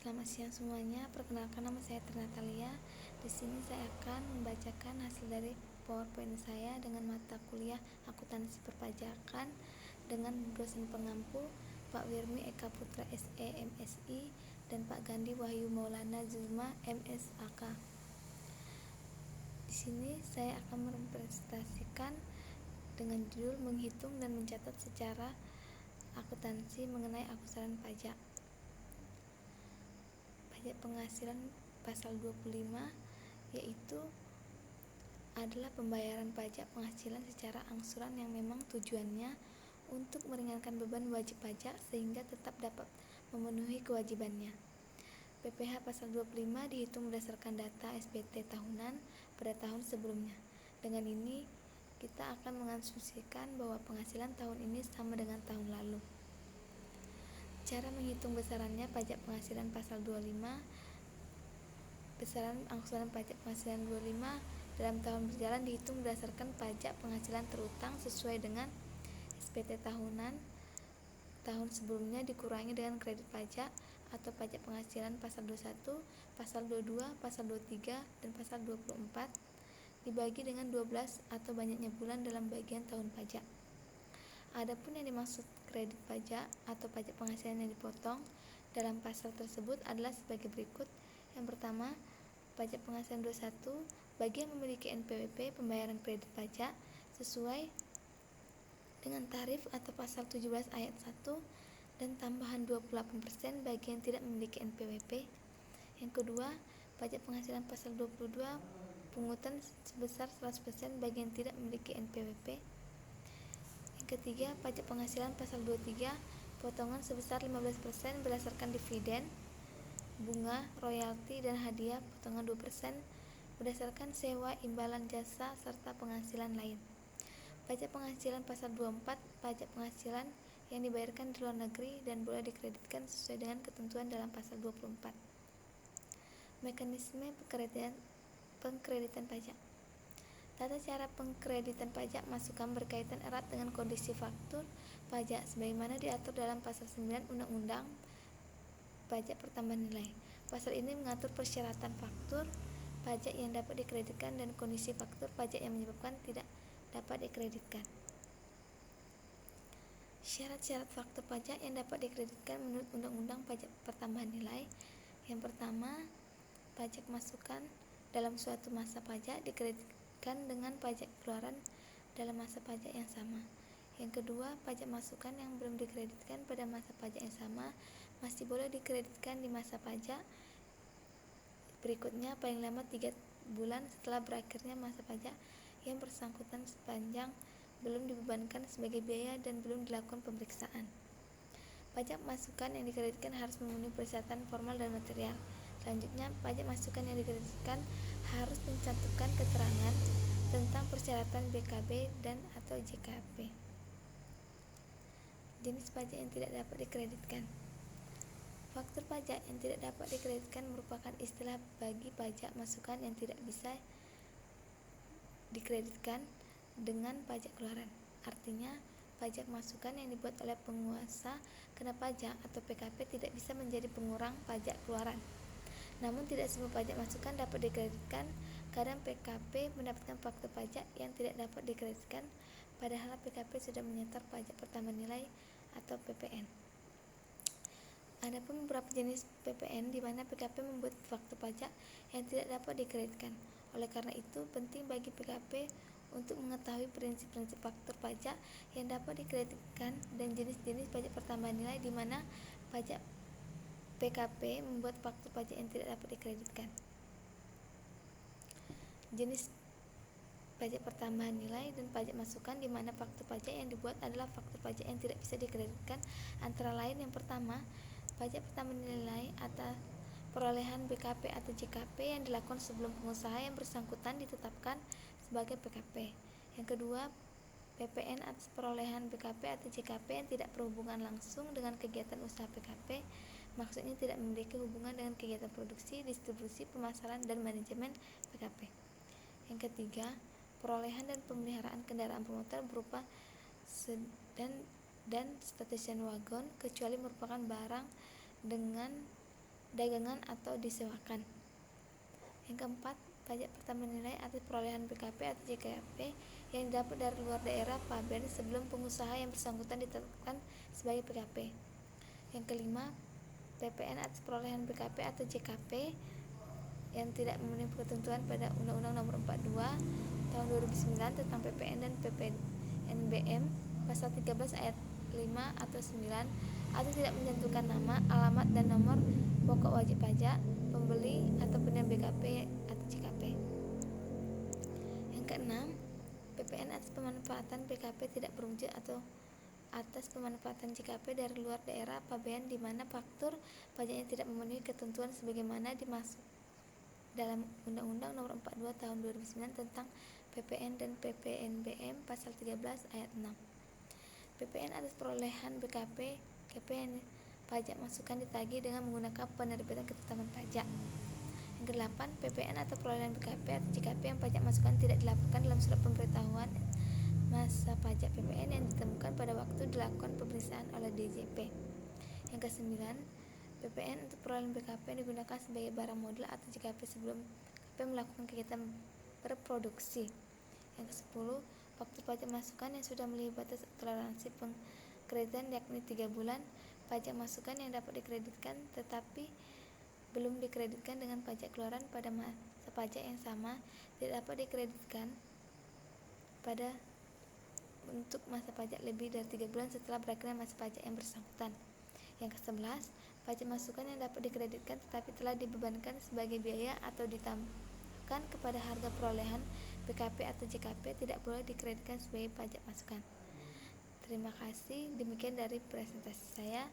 Selamat siang semuanya. Perkenalkan, nama saya Trinatalia. Di sini saya akan membacakan hasil dari PowerPoint saya dengan mata kuliah Akuntansi Perpajakan dengan dosen pengampu Pak Wirmi Eka Putra SE MSI dan Pak Gandhi Wahyu Maulana Zuma MSAK. Di sini saya akan merepresentasikan dengan judul menghitung dan mencatat secara akuntansi mengenai akutan pajak. Pajak penghasilan pasal 25 yaitu adalah pembayaran pajak penghasilan secara angsuran yang memang tujuannya untuk meringankan beban wajib pajak sehingga tetap dapat memenuhi kewajibannya. PPh pasal 25 dihitung berdasarkan data SPT tahunan pada tahun sebelumnya. Dengan ini kita akan mengasumsikan bahwa penghasilan tahun ini sama dengan tahun lalu. Cara menghitung besarannya pajak penghasilan pasal 25. Besaran angsuran pajak penghasilan 25 dalam tahun berjalan dihitung berdasarkan pajak penghasilan terutang sesuai dengan SPT tahunan tahun sebelumnya dikurangi dengan kredit pajak atau pajak penghasilan pasal 21, pasal 22, pasal 23, dan pasal 24 dibagi dengan 12 atau banyaknya bulan dalam bagian tahun pajak. Adapun yang dimaksud kredit pajak atau pajak penghasilan yang dipotong dalam pasal tersebut adalah sebagai berikut. Yang pertama, pajak penghasilan 21 bagi yang memiliki NPWP pembayaran kredit pajak sesuai dengan tarif atau pasal 17 ayat 1 dan tambahan 28% bagi yang tidak memiliki NPWP. Yang kedua, pajak penghasilan pasal 22 pungutan sebesar 100% bagi yang tidak memiliki NPWP. Yang ketiga, pajak penghasilan pasal 23 potongan sebesar 15% berdasarkan dividen, bunga, royalti, dan hadiah potongan 2% berdasarkan sewa, imbalan jasa, serta penghasilan lain. Pajak penghasilan pasal 24 pajak penghasilan yang dibayarkan di luar negeri dan boleh dikreditkan sesuai dengan ketentuan dalam pasal 24. Mekanisme pengkreditan pajak. Tata cara pengkreditan pajak masukan berkaitan erat dengan kondisi faktur pajak sebagaimana diatur dalam pasal 9 Undang-Undang Pajak Pertambahan Nilai. Pasal ini mengatur persyaratan faktur pajak yang dapat dikreditkan dan kondisi faktur pajak yang menyebabkan tidak dapat dikreditkan. Syarat-syarat faktur pajak yang dapat dikreditkan menurut Undang-Undang Pajak Pertambahan Nilai. Yang pertama, pajak masukan dalam suatu masa pajak dikreditkan dengan pajak keluaran dalam masa pajak yang sama. Yang kedua, pajak masukan yang belum dikreditkan pada masa pajak yang sama masih boleh dikreditkan di masa pajak berikutnya paling lama 3 bulan setelah berakhirnya masa pajak yang bersangkutan sepanjang belum dibebankan sebagai biaya dan belum dilakukan pemeriksaan. Pajak masukan yang dikreditkan harus memenuhi persyaratan formal dan material. Selanjutnya, pajak masukan yang dikreditkan harus mencantumkan keterangan tentang persyaratan BKB dan atau JKP. Jenis pajak yang tidak dapat dikreditkan. Faktur pajak yang tidak dapat dikreditkan merupakan istilah bagi pajak masukan yang tidak bisa dikreditkan dengan pajak keluaran. Artinya, pajak masukan yang dibuat oleh penguasa kena pajak atau PKP tidak bisa menjadi pengurang pajak keluaran. Namun tidak semua pajak masukan dapat dikreditkan. Kadang PKP mendapatkan faktur pajak yang tidak dapat dikreditkan padahal PKP sudah menyetor pajak pertambahan nilai atau PPN. Adapun beberapa jenis PPN di mana PKP membuat faktur pajak yang tidak dapat dikreditkan. Oleh karena itu, penting bagi PKP untuk mengetahui prinsip-prinsip faktur pajak yang dapat dikreditkan dan jenis-jenis pajak pertambahan nilai di mana pajak PKP membuat faktur pajak yang tidak dapat dikreditkan. Jenis pajak pertambahan nilai dan pajak masukan di mana faktur pajak yang dibuat adalah faktur pajak yang tidak bisa dikreditkan antara lain yang pertama, pajak pertambahan nilai atas perolehan BKP atau JKP yang dilakukan sebelum pengusaha yang bersangkutan ditetapkan sebagai PKP. Yang kedua, PPN atas perolehan BKP atau JKP yang tidak berhubungan langsung dengan kegiatan usaha PKP, maksudnya tidak memiliki hubungan dengan kegiatan produksi, distribusi, pemasaran, dan manajemen PKP. Yang ketiga, perolehan dan pemeliharaan kendaraan bermotor berupa sedan dan station wagon kecuali merupakan barang dengan dagangan atau disewakan. Yang keempat, pajak pertambahan nilai atas perolehan PKP atau JKP yang didapat dari luar daerah pabean sebelum pengusaha yang bersangkutan ditetapkan sebagai PKP. Yang kelima, PPN atas perolehan PKP atau JKP yang tidak memenuhi ketentuan pada Undang-Undang Nomor 42 Tahun 2009 tentang PPN dan PPNBM pasal 13 ayat 5 atau 9 atau tidak mencantumkan nama, alamat dan nomor pokok wajib pajak pembeli atau penerima BKP atau JKP. Yang keenam, PPN atas pemanfaatan PKP tidak berwujud atau atas pemanfaatan JKP dari luar daerah pabean di mana faktur pajaknya tidak memenuhi ketentuan sebagaimana dimaksud dalam Undang-Undang Nomor 42 Tahun 2009 tentang PPN dan PPNBM pasal 13 ayat 6. PPN atas perolehan BKP KPN pajak masukan ditagih dengan menggunakan penerbitan ketetapan pajak. Yang kedelapan, PPN atau perolehan BKP atau JKP yang pajak masukan tidak dilaporkan dalam surat pemberitahuan masa pajak PPN yang ditemukan pada waktu dilakukan pemeriksaan oleh DJP. Yang kesembilan, PPN untuk perolehan BKP yang digunakan sebagai barang modal atau JKP sebelum KP melakukan kegiatan berproduksi. Yang kesepuluh, waktu pajak masukan yang sudah melebihi batas toleransi pengkreditan yakni 3 bulan, pajak masukan yang dapat dikreditkan tetapi belum dikreditkan dengan pajak keluaran pada masa pajak yang sama tidak dapat dikreditkan pada untuk masa pajak lebih dari 3 bulan setelah berakhirnya masa pajak yang bersangkutan. Yang ke-11, pajak masukan yang dapat dikreditkan tetapi telah dibebankan sebagai biaya atau ditambahkan kepada harga perolehan PKP atau JKP tidak boleh dikreditkan sebagai pajak masukan. Terima kasih, demikian dari presentasi saya.